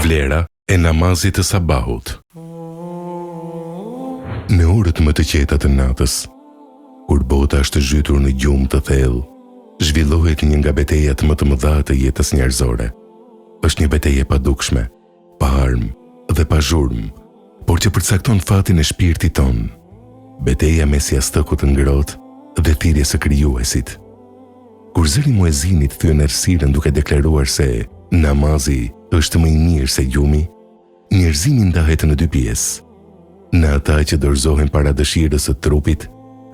Vlera e namazit të sabahut. Në orët më të qeta të natës, kur bota është zhytur në gjumë të thellë, zhvillohet një nga betejat më të mëdha të jetës njerëzore. Është një betejë pa dukshme, pa armë dhe pa zhurmë, por që përcakton fatin e shpirtit ton. Beteja mes jastëkut të ngrohtë dhe thirrjes së krijuesit. Kur zëri muezinit thyen errësirën duke deklaruar se namazi është më i mirë se gjumi, njerëzimi ndahet në dy pjesë. Në ata që dorëzohen para dëshirës së trupit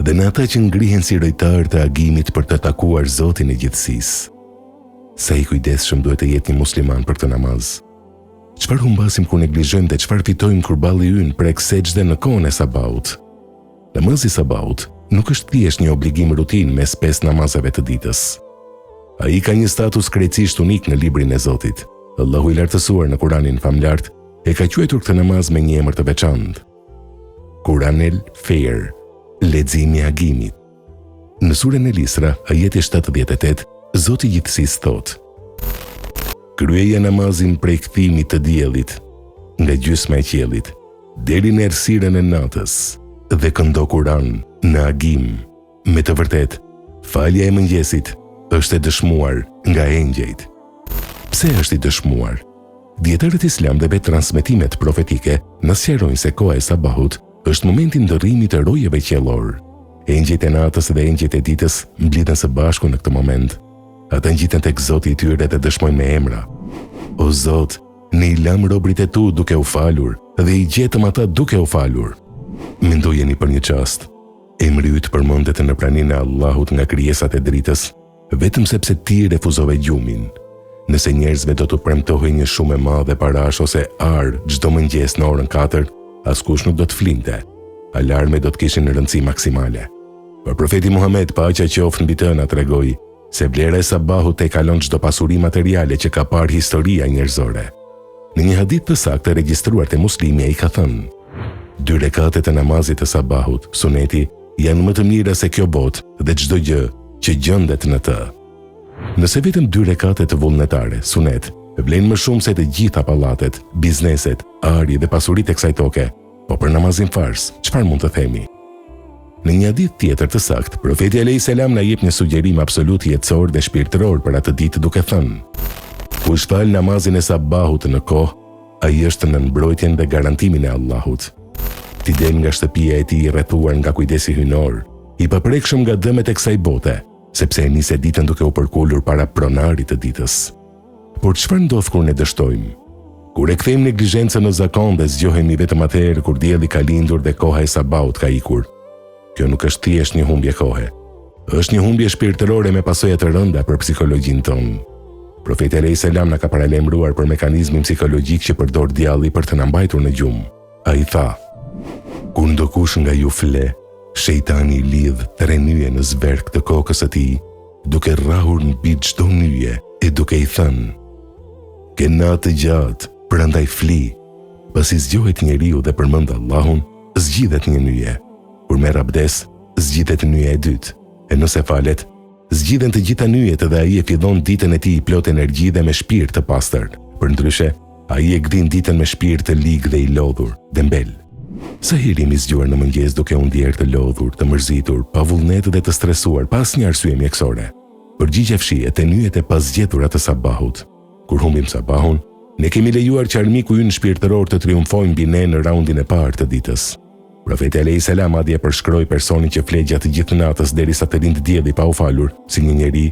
dhe në ata që ngrihen si rojtar të agimit për të takuar Zotin e gjithësisë. Sa i kujdesshëm duhet të jetë një musliman për këtë namaz. Çfarë humbasim kur neglizhojmë dhe çfarë fitojmë kur balli ynë prek sejdë në kohën e sabahut? Namazi i sabahut nuk është thjesht një obligim rutin mes 5 namazeve të ditës. Ai ka një status krejtësisht unik në librin e Zotit. Allahu i lartësuar në Kuranin famlart e ka quajtur këtë namaz me një emër të veçantë. Kuranel Fair, leximi i agimit. Në surën El-Isra, ajeti 78, Zoti i gjithësisë thotë: kryeja namazin prej kthimit të diellit nga gjysma e qiellit deri në errësirën e natës dhe këndo Kuran në agim. Me të vërtetë, falja e mëngjesit është e dëshmuar nga engjëjt. Pse është i dëshmuar? Dietarët islam dhe transmetimet profetike na sqarojnë se koha e sabahut është momenti i ndërrimit të rojeve qiellor. Engjëjt e natës dhe engjëjt e ditës mblidhen së bashku në këtë moment. Ata ngjiten tek Zoti i tyre dhe dëshmojnë me emra: O Zot, ne i lam robrit e tu duke u falur dhe i gjetëm ata duke u falur. Mendojeni për një çast. Emri yt përmendet në praninë e Allahut nga krijesat e dritës, vetëm sepse ti refuzove gjumin. Nëse njerëzve do të premtohej një shumë e madhe parash ose ar çdo mëngjes në orën 4, askush nuk do të flinte. Alarmet do të kishin në rëndësi maksimale. Por profeti Muhammed, paqja qoftë mbi të, na tregoi se vlera e sabahut e kalon çdo pasuri materiale që ka parë historia njerëzore. Në një hadith të saktë regjistruar te Muslimi, ai ka thënë: 2 rekatet e namazit të sabahut, suneti, janë më të mira se kjo botë dhe çdo gjë që gjendet në të. Nëse vetëm 2 rekate të vullnetare, sunet, vlen më shumë se të gjitha pallatet, bizneset, ari dhe pasuritë e kësaj toke, po për namazin fars, çfarë mund të themi? Në një hadith tjetër të saktë, profeti alayhis salam na jep një sugjerim absolut jetësor dhe shpirtëror për atë ditë duke thënë: kush fal namazin e sabahut në kohë, ai është në mbrojtjen dhe garantimin e Allahut. Ti del nga shtëpia e tij i rrethuar nga kujdesi hyjnor, i paprekshëm nga dëmet e kësaj bote, sepse e nis ditën duke u përkulur para pronarit të ditës. Por çfarë ndodh kur ne dështojmë? Kur e kthejmë neglizhencën në zakon dhe zgjohemi vetëm atëherë kur dielli ka lindur dhe koha e sabahut ka ikur. Kjo nuk është thjesht një humbje kohe. Është një humbje shpirtërore me pasoja të rënda për psikologjinë tonë. Profeti alayhis salam na ka paralajmëruar për mekanizmin psikologjik që përdor djalli për të na mbajtur në gjumë. Ai tha: kur ndokush nga ju fle, shejtani lidh 3 nyje në zverk të kokës së tij, duke rrahur mbi çdo nyje e duke i thënë: ke natë gjatë, prandaj fli. Pasi zgjohet njeriu dhe përmend Allahun, zgjidhet një nyje. Kur merr abdes, zgjidhet nyja e dytë. E nëse falet, zgjidhen të gjitha nyjet dhe ai e fillon ditën e tij plot energji dhe me shpirt të pastër. Përndryshe, ai e gdhin ditën me shpirt të ligë dhe i lodhur, dembel. Sa herë jemi zgjuar në mëngjes duke u ndjerë të lodhur, të mërzitur, pa vullnet dhe të stresuar, pa asnjë arsye mjekësore. Përgjigje fshihet te nyjet e pazgjetura të sabahut. Kur humbim sabahun, ne kemi lejuar që armiku ynë shpirtëror të triumfojë mbi ne në raundin e parë të ditës. Profeti alayhis salam madje përshkroi personin që flet gjatë gjithë natës derisa të lindë dielli pa u falur, si një njeri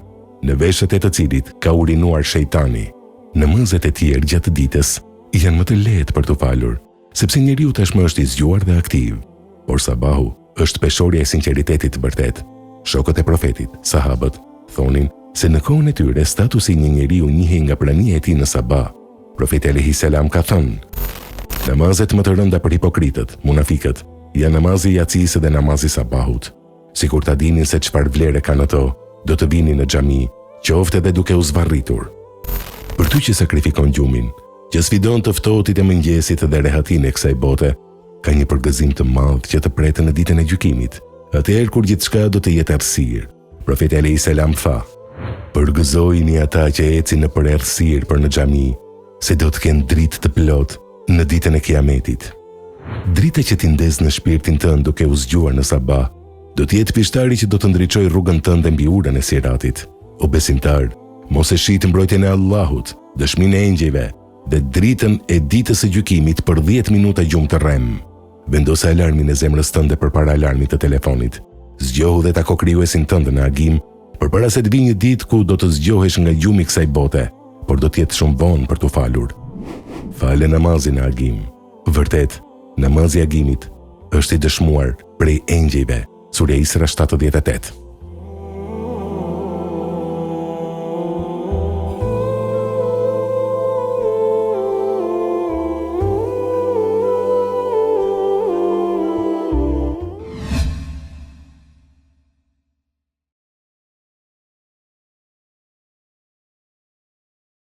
në veshët e të cilit ka urinuar shejtani. Namazet e tjerë gjatë ditës janë më të lehtë për të falur, sepse njeriu tashmë është i zgjuar dhe aktiv. Por sabahu është peshorja e sinqeritetit të vërtet. Shokët e profetit, sahabët, thonin se në kohën e tyre statusi i një njeriu njihej nga prania e tij në sabah. Profeti alayhis salam ka thënë: namazet më të rënda për hipokritët, munafikët, janë namazi i yacisë dhe namazi i sabahut. Sikur ta dinin se çfarë vlere kanë ato, do të vinin në xhami, qoftë edhe duke u zvarritur. Për ty që sakrifikon gjumin, që sfidon të ftohtit e mëngjesit dhe rehatin e kësaj bote, ka një përgëzim të madh që të pretë në ditën e gjykimit, atëherë kur gjithçka do të jetë errësirë. Profeti alayhis salam tha: përgëzojini ata që ecin në errësirë për në xhami, se do të kenë dritë të plot në ditën e Kiametit. Drita që ti ndez në shpirtin tënd duke u zgjuar në sabah, do të jetë pishtari që do të ndriçojë rrugën tënde mbi urën e siratit. O besimtar, mos e shit mbrojtjen e Allahut, dëshminë e engjëjve dhe dritën e ditës së gjykimit për 10 minuta gjumë të rrem. Vendos alarmin e zemrës tënde përpara alarmit të telefonit. Zgjohu dhe tako krijuesin tënd në agim, përpara se të vijë një ditë ku do të zgjohesh nga gjumi i kësaj bote, por do të jetë shumë vonë për t'u falur. Fale namazin në agim. Vërtet, namazi i agimit është i dëshmuar prej engjëjve. Surja Isra 78.